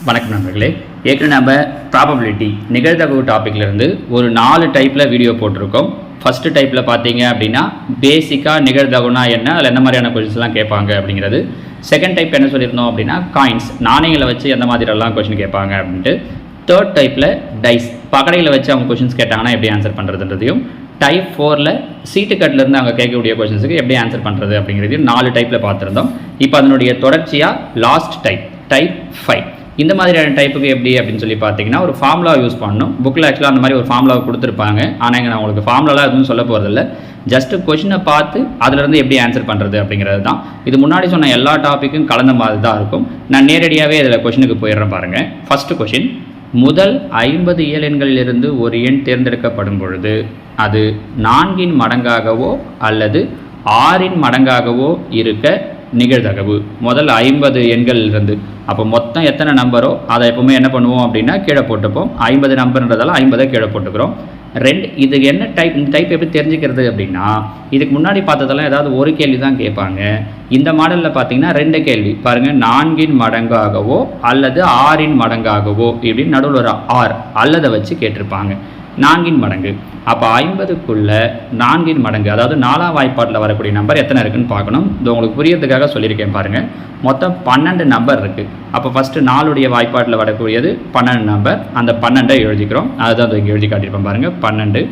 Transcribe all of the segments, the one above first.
வணக்கம் நண்பர்களே. ஏற்கனவே நம்ம ப்ராபபிலிட்டி நிகழ்தகவு டாப்பிக்லேருந்து ஒரு 4 டைப்பில் வீடியோ போட்டிருக்கோம். ஃபஸ்ட்டு டைப்பில் பார்த்தீங்க அப்படின்னா பேசிக்காக நிகழ்தகவுனா என்ன, அதில் என்ன மாதிரியான கொஷின்ஸ்லாம் கேட்பாங்க அப்படிங்கிறது. செகண்ட் டைப் என்ன சொல்லியிருந்தோம் அப்படின்னா காயின்ஸ், நாணயங்களை வச்சு எந்த மாதிரிலாம் கொஷின் கேட்பாங்க அப்படின்ட்டு. தேர்ட் டைப்பில் டைஸ், பகடையில் வச்சு அவங்க கொஷின்ஸ் கேட்டாங்கன்னா எப்படி ஆன்சர் பண்ணுறதுன்றதையும். டைப் 4ல் சீட்டு கட்டிலேருந்து அவங்க கேட்கக்கூடிய கொஷின்ஸுக்கு எப்படி ஆன்சர் பண்ணுறது அப்படிங்கிறதையும் 4 டைப்பில் பார்த்துருந்தோம். இப்போ அதனுடைய தொடர்ச்சியாக லாஸ்ட் டைப் 5. இந்த மாதிரியான டைப்புக்கு எப்படி அப்படின்னு சொல்லி பார்த்தீங்கன்னா ஒரு ஃபார்முலா யூஸ் பண்ணணும். புக்கில் ஆக்சுவலாக அந்த மாதிரி ஒரு ஃபார்முலா கொடுத்துருப்பாங்க. ஆனால் இங்கே நான் உங்களுக்கு ஃபார்முலாலாம் எதுவும் சொல்ல போகிறதில்ல. ஜஸ்ட்டு கொஷினை பார்த்து அதிலிருந்து எப்படி ஆன்சர் பண்ணுறது அப்படிங்கிறது தான். இது முன்னாடி சொன்ன எல்லா டாப்பிக்கும் கலந்த மாதிரி தான் இருக்கும். நான் நேரடியாகவே இதில் கொஷினுக்கு போயிடுறேன் பாருங்கள். ஃபஸ்ட்டு கொஷின், முதல் 50 இயலெண்களிலிருந்து ஒரு எண் தேர்ந்தெடுக்கப்படும் பொழுது அது 4 மடங்காகவோ அல்லது 6 மடங்காகவோ இருக்க நிகழ்தகவு. முதல் 50 எண்களிலிருந்து, அப்போ மொத்தம் எத்தனை நம்பரோ அதை எப்பவுமே என்ன பண்ணுவோம் அப்படின்னா கீழே போட்டுப்போம். 50 நம்பர்ன்றதால 50 கீழே போட்டுக்கிறோம். இது என்ன டைப், இந்த டைப் எப்படி தெரிஞ்சுக்கிறது அப்படின்னா இதுக்கு முன்னாடி பார்த்ததெல்லாம் ஏதாவது ஒரு கேள்வி தான் கேட்பாங்க. இந்த மாடலில் பார்த்தீங்கன்னா 2 கேள்வி பாருங்கள். 4 மடங்காகவோ அல்லது 6 மடங்காகவோ இப்படின்னு நடுவில் ஒரு அல்லதை வச்சு கேட்டிருப்பாங்க. 4 மடங்கு, அப்போ 50க்குள்ளே 4 மடங்கு, அதாவது 4ஆம் வாய்ப்பாட்டில் வரக்கூடிய நம்பர் எத்தனை இருக்குன்னு பார்க்கணும். இது உங்களுக்கு புரியறதுக்காக சொல்லியிருக்கேன் பாருங்கள். மொத்தம் 12 நம்பர் இருக்குது. அப்போ ஃபஸ்ட்டு 4உடைய வாய்ப்பாட்டில் வரக்கூடியது 12 நம்பர். அந்த 12 எழுதிக்கிறோம். அதுதான் இங்கே எழுதி காட்டியிருப்போம் பாருங்கள், 12.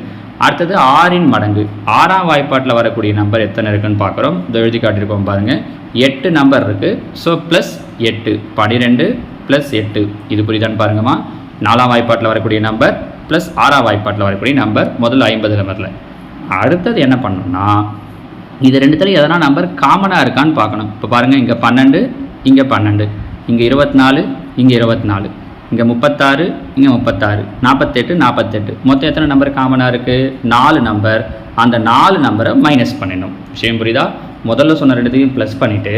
அடுத்தது 6 மடங்கு, 6ஆம் வாய்ப்பாட்டில் வரக்கூடிய நம்பர் எத்தனை இருக்குன்னு பார்க்குறோம். இதை எழுதி காட்டியிருப்போம் பாருங்கள். 8 நம்பர் இருக்குது. So plus 8, 12 plus 8. இது புரியுதான்னு பாருங்கம்மா. 4ஆம் வாய்ப்பாட்டில் வரக்கூடிய நம்பர் ப்ளஸ் 6ஆம் வாய்ப்பாட்டில் வரக்கூடிய நம்பர் முதல்ல 50 நம்பரில். அடுத்தது என்ன பண்ணணும்னா இது ரெண்டுத்துல எதனா நம்பர் காமனாக இருக்கான்னு பார்க்கணும். இப்போ பாருங்கள், இங்கே 12, இங்கே 12, இங்கே 24, இங்கே 24, இங்கே 36, இங்கே 36, 48, 48. மொத்தம் எத்தனை நம்பர் காமனாக இருக்குது? 4 நம்பர். அந்த 4 நம்பரை மைனஸ் பண்ணிடணும். விஷயம் புரியுதா? முதல்ல சொன்ன ரெண்டுத்தையும் ப்ளஸ் பண்ணிவிட்டு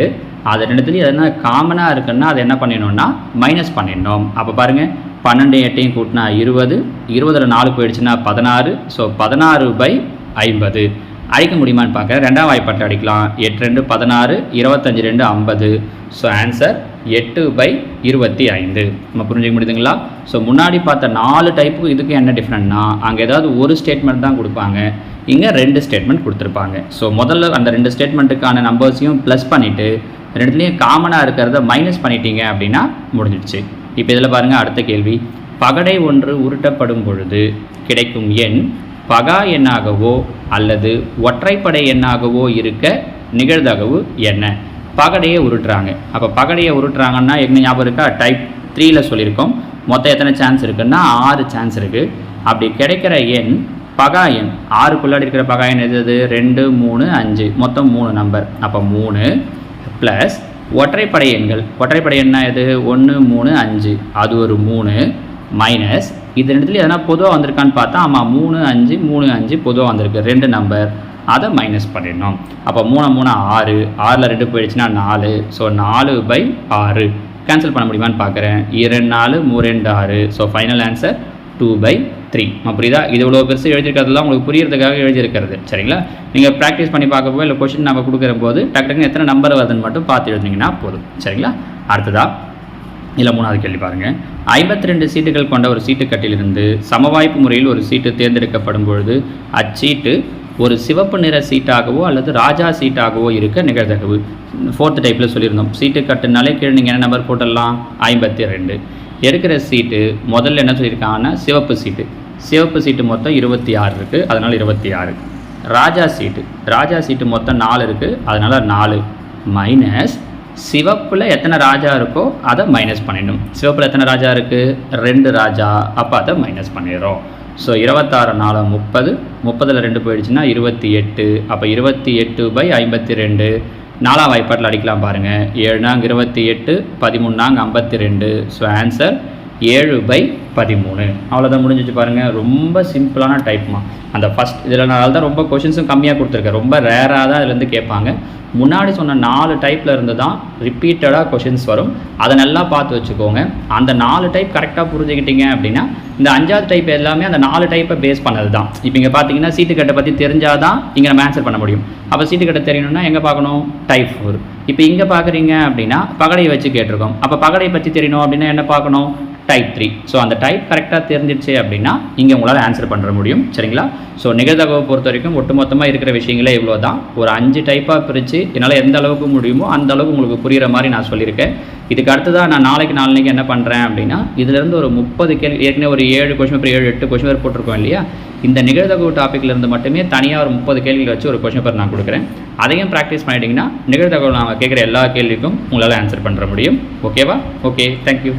அது ரெண்டுத்துலையும் எதனா காமனாக இருக்குன்னா அதை என்ன பண்ணிடணும்னா மைனஸ் பண்ணிடணும். அப்போ பாருங்கள், 12 8 கூட்டினா 20, 20ல் 4 போயிடுச்சுன்னா 16. ஸோ 16/50 அடிக்க முடியுமான்னு பார்க்க 2ஆம் வாய்ப்பாட்டை அடிக்கலாம். 8 2 16, 25 2 50. So answer 8/25. நம்ம புரிஞ்சுக்க முடியுதுங்களா? ஸோ முன்னாடி பார்த்த 4 டைப்புக்கு இதுக்கு என்ன டிஃப்ரெண்ட்னா அங்கே ஏதாவது ஒரு ஸ்டேட்மெண்ட் தான் கொடுப்பாங்க, இங்கே 2 ஸ்டேட்மெண்ட் கொடுத்துருப்பாங்க. ஸோ முதல்ல அந்த 2 ஸ்டேட்மெண்ட்டுக்கான நம்பர்ஸையும் ப்ளஸ் பண்ணிவிட்டு ரெண்டுலேயும் காமனாக இருக்கிறத மைனஸ் பண்ணிட்டீங்க அப்படின்னா முடிஞ்சிடுச்சு. இப்போ இதில் பாருங்கள், அடுத்த கேள்வி. பகடை ஒன்று உருட்டப்படும் பொழுது கிடைக்கும் எண் பகா எண்ணாகவோ அல்லது ஒற்றைப்படை எண்ணாகவோ இருக்க நிகழ்தகவு என்ன? பகடையை உருட்டுறாங்க. அப்போ பகடையை உருட்டுறாங்கன்னா என்ன ஞாபகம் இருக்கா? டைப் 3ல் சொல்லியிருக்கோம். மொத்தம் எத்தனை சான்ஸ் இருக்குன்னா 6 சான்ஸ் இருக்குது. அப்படி கிடைக்கிற எண் பகா எண், 6க்குள்ளாடி இருக்கிற பகா எண் எது? 2 3 5, மொத்தம் 3 நம்பர். அப்போ 3 ப்ளஸ் ஒற்றைப்படை எண்கள், ஒற்றைப்படை எண்ணா எது? 1 3 5, அது ஒரு 3 மைனஸ் இது ரெண்டுத்துல எதனா பொதுவாக வந்திருக்கான்னு பார்த்தா ஆமாம், 3 5 3 5 பொதுவாக வந்திருக்கு 2 நம்பர். அதை மைனஸ் பண்ணிடணும். அப்போ 3 3 6, 6ல் 2 போயிடுச்சுன்னா 4. ஸோ 4/6 கேன்சல் பண்ண முடியுமான்னு பார்க்குறேன். 2 4 3 2 6. So final answer 2/3. புரியுதா? இது இவ்வளோ பெருசு எழுதியிருக்கிறதுலாம் உங்களுக்கு புரியறதுக்காக எழுதியிருக்கிறது. சரிங்களா? நீங்கள் ப்ராக்டிஸ் பண்ணி பார்க்கப்போ இல்லை கொஷின் நம்ம கொடுக்குற போது டக்குன்னு எத்தனை நம்பர் வருதுன்னு மட்டும் பார்த்து எழுதிங்கன்னா போதும். சரிங்களா? அடுத்ததாக இல்லை 3வது கேள்வி பாருங்கள். 52 சீட்டுகள் கொண்ட ஒரு சீட்டுக்கட்டிலிருந்து சமவாய்ப்பு முறையில் ஒரு சீட்டு தேர்ந்தெடுக்கப்படும் பொழுது அச்சீட்டு ஒரு சிவப்பு நிற சீட்டாகவோ அல்லது ராஜா சீட்டாகவோ இருக்க நிகழ்தகவு. 4th டைப்பில் சொல்லியிருந்தோம். சீட்டு கட்டுனாலே கீழே நீங்கள் என்ன நம்பர் போட்டுடலாம்? 52. எடுக்கிற சீட்டு முதல்ல என்ன சொல்லியிருக்காங்கன்னா சிவப்பு சீட்டு. சிவப்பு சீட்டு மொத்தம் 26 இருக்குது, அதனால் 26. ராஜா சீட்டு மொத்தம் 4 இருக்குது, அதனால் 4 மைனஸ் சிவப்பில் எத்தனை ராஜா இருக்கோ அதை மைனஸ் பண்ணிடணும். சிவப்பில் எத்தனை ராஜா இருக்குது? 2 ராஜா. அப்போ அதை மைனஸ் பண்ணிடுறோம். ஸோ 26 4 30, 30ல் 2 போயிடுச்சுன்னா 28. அப்போ 28/52 4ஆம் வாய்ப்பாட்டில் அடிக்கலாம் பாருங்கள். 7 4 28, 13 4 52. So answer 7/13. அவ்வளோதான், முடிஞ்சிச்சு பாருங்கள். ரொம்ப சிம்பிளான டைப்மா. அந்த ஃபஸ்ட் இதில் நான் தான் ரொம்ப கொஷின்ஸும் கம்மியாக கொடுத்துருக்கேன். ரொம்ப ரேராக தான் இதுலேருந்து கேட்பாங்க. முன்னாடி சொன்ன 4 டைப்பில் இருந்து தான் ரிப்பீட்டடாக கொஷின்ஸ் வரும். அதை நல்லா பார்த்து வச்சுக்கோங்க. அந்த 4 டைப் கரெக்டாக புரிஞ்சுக்கிட்டீங்க அப்படின்னா இந்த 5வது டைப் எல்லாமே அந்த 4 டைப்பை பேஸ் பண்ணது தான். இப்போ இங்கே பார்த்தீங்கன்னா சீட்டுக்கட்டை பற்றி தெரிஞ்சால் தான் இங்கே நம்ம ஆன்சர் பண்ண முடியும். அப்போ சீட்டுக்கட்டை தெரியணும்னா எங்கே பார்க்கணும்? டைப் 4. இப்போ இங்கே பார்க்குறீங்க அப்படின்னா பகடையை வச்சு கேட்டிருக்கோம். அப்போ பகடையை பற்றி தெரியணும் அப்படின்னா என்ன பார்க்கணும்? டைப் 3. ஸோ அந்த டைப் கரெக்டாக தெரிஞ்சிடுச்சு அப்படின்னா இங்கே உங்களால் ஆன்சர் பண்ணுற முடியும். சரிங்களா? ஸோ நிகழ்தகவை பொறுத்த வரைக்கும் ஒட்டுமொத்தமாக இருக்கிற விஷயங்களே இவ்வளோ தான். ஒரு 5 டைப்பாக பிரித்து என்னால் எந்த அளவுக்கு முடியுமோ அந்த அளவுக்கு உங்களுக்கு புரிகிற மாதிரி நான் சொல்லியிருக்கேன். இதுக்கு அடுத்ததாக நான் நாளைக்கு என்ன பண்ணுறேன் அப்படின்னா இதிலேருந்து ஒரு 30 கேள்வி, ஏற்கனவே ஒரு 7 கொஷின் பேப்பர் 7-8 கொஷின் பேப்பர் போட்டிருக்கோம் இல்லையா? இந்த நிகழ்தகவு டாப்பிக்லேருந்து மட்டுமே தனியாக ஒரு 30 கேள்விகள் வச்சு ஒரு கொஷின் பேப்பர் நான் கொடுக்குறேன். அதையும் ப்ராக்டிஸ் பண்ணிட்டீங்கன்னா நிகழ்தகவு நாங்கள் கேட்குற எல்லா கேள்விக்கும் உங்களால் ஆன்சர் பண்ணுற முடியும். ஓகேவா? Okay, thank you.